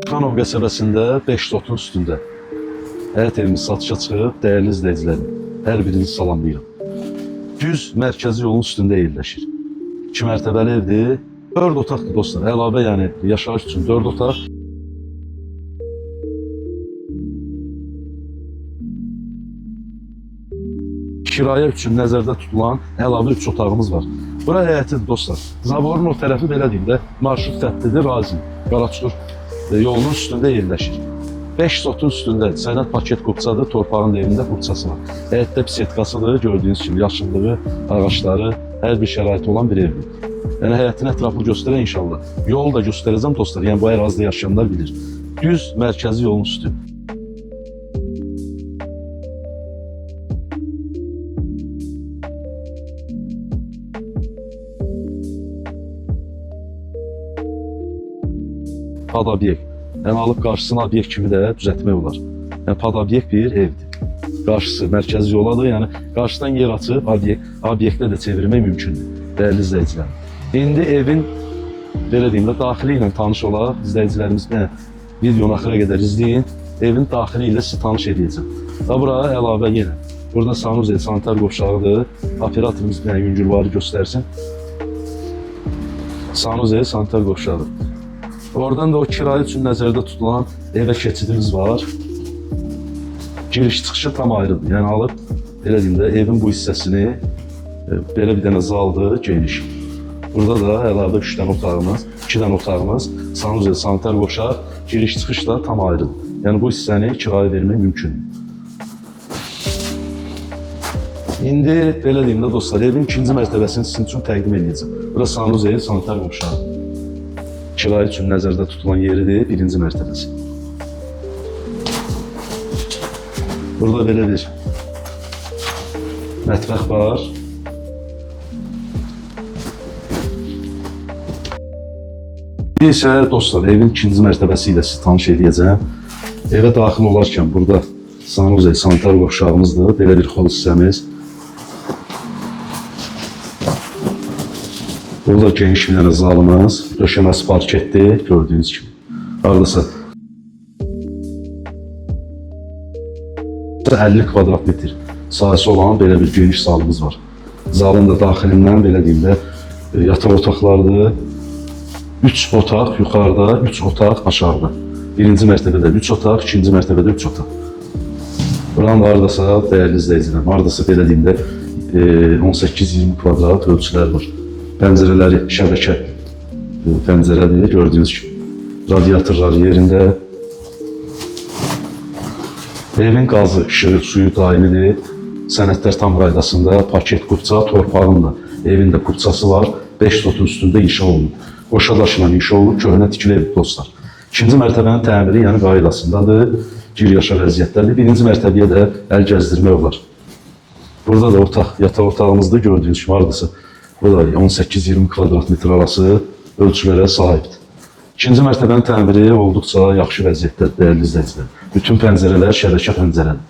Xanov qəsəbəsində 5 sotun üstündə həyət evimiz satışa çıxıb, dəyərli izləyicilərim, hər birinizi salamlayıram. Düz mərkəzi yolun üstündə yerləşir. 2 mərtəbəli evdir, 4 otaqdır dostlar, əlavə yəni yaşayış üçün 4 otaq. Kirayə üçün nəzərdə tutulan əlavə 3 otağımız var. Bura həyətidir dostlar. Zavorun o tərəfi belə deyim də, marşrut xəttidir, Razı, Qaraçur yolunun üstündə yerləşir. 5 sotun üstündə sənəd paket kupçadır, torpağın evində kupçası var. Həyətdə bisetkasıdır, gördüyünüz kimi yaşıllığı, ağaçları, hər bir şəraiti olan bir evdir. Yəni həyətin ətrafını göstərən inşallah. Yolu da göstərəcəm dostlar, yəni bu ərazidə yaşayanlar bilir. Düz mərkəzi yolun üstü. Pad obyekt. Yəni alıb qarşısını obyekt kimi də düzəltmək olar. Yəni pad obyekt bir evdir. Qarşısı mərkəzi yoladır, yəni qarşıdan yer açıb obyektə də çevirmək mümkündür, dəyərli izləyicilərim. İndi evin, belə deyim də, daxili ilə tanış olaq, izləyicilərimiz videonu axıra qədər izləyin, evin daxili ilə sizi tanış edəcəm. Da buraya əlavə yenə, burada sanuzel, sanitar qovşağıdır, operatorumuz yüngülvarı göstərsin. Sanuzel, sanitar qovşağı. Oradan da o kirayə üçün nəzərdə tutulan evə keçidimiz var. Giriş çıxışı tam ayrıdır. Yəni alıb, belə deyim də, evin bu hissəsini belə bir dənə zaldır, geniş. Burada da əlavə 3 dənə otağımız, 2 dənə otağımız, sanuzel, sanitar qovşaq, giriş çıxış da tam ayrıdır. Yəni bu hissəni kirayə vermək mümkündür. İndi belə deyim də dostlar, evin 2-ci mərtəbəsini sizin üçün təqdim edəcəm. Burası sanuzel, sanitar qovşaq. Kirayə üçün nəzərdə tutulan yeridir, 1-ci mərtəbəsi. Burada belə bir mətbəx var. Bir isə dostlar, evin 2-ci mərtəbəsi ilə sizi tanış edəcəm. Evə daxil olarkən burada sanuzel, sanitar qovşağımızdır, belə bir xol hissəmiz. Burada geniş bir dənə zalımız, döşəməsi parketdir, gördüyünüz kimi. Haradasa 50 kvadratmetr sahəsi olan belə bir geniş zalımız var. Zalın da daxilindən belə deyim də yataq otaqlardır. 3 otaq yuxarıda, 3 otaq aşağıda. 1-ci mərtəbədə 3 otaq, 2-ci mərtəbədə 3 otaq. Buranın haradasa dəyərli izləyicilərim, haradasa belə deyim də 18-20 kvadrat ölçülər var. Pəncərələri şəbəkə pəncərədir, gördüyünüz kimi. Radiatorlar yerində. Evin qazı, işığı, suyu daimidir. Sənədlər tam qaydasında, paket kupça, torpağın da evində kupçası var. 5 sotun üstündə inşa olunur. Qoşa daşla inşa olunur, köhnə tikili ev dostlar. 2-ci mərtəbənin təmiri yəni qaydasındadır, gir yaşa vəziyyətlərdir. 1-ci mərtəbəyə də əl gəzdirmək olar. Burada da otaq, yataq otağımızda gördüyünüz kimi haradasa. Bu da 18-20 kvadratmetr arası ölçülərə sahibdir. 2-ci mərtəbənin təmiri olduqca yaxşı vəziyyətdə, dəyərli izləyicilər. Bütün pəncərələr şəbəkə pəncərədir.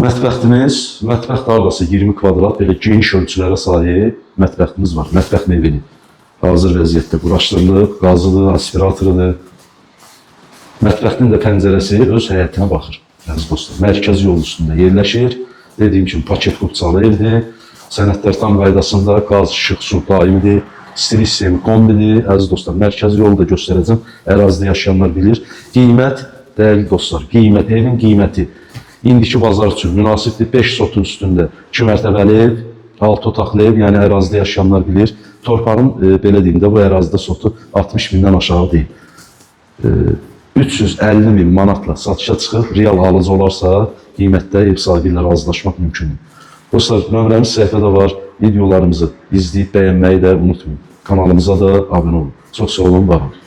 Mətbəximiz, mətbəx haradasa 20 kvadrat, belə geniş ölçülərə sahib mətbəximiz var. Mətbəx mebeli hazır vəziyyətdə quraşdırılıb, qazıdır, aspiratorudur. Mətbəxin də pəncərəsi öz həyətinə baxır. Əziz dostlar, mərkəzi yol üstündə yerləşir. Dediyim kimi paket kupçalı evdir. Sənədlər tam qaydasında, qaz, işıq, su daimidir, stil sistemi kombidir. Əziz dostlar, mərkəzi yolu da göstərəcəm, ərazidə yaşayanlar bilir. Qiymət, dəyərli dostlar, qiymət, evin qiyməti indiki bazar üçün münasibdir. 5 sotun üstündə 2 mərtəbəli ev, 6 otaqlı ev, yəni ərazidə yaşayanlar bilir. Torpağın, belə deyim də, bu ərazidə sotu 60 bindən aşağı deyil. 350 min manatla satışa çıxıb, real alıcı olarsa, qiymətdə ev sahibi ilə razılaşmaq mümkündür. Dostlar, nömrəmiz səhifədə var. Videolarımızı izləyib bəyənməyi də unutmayın. Kanalımıza da abunə olun. Çox sağ olun, var olun.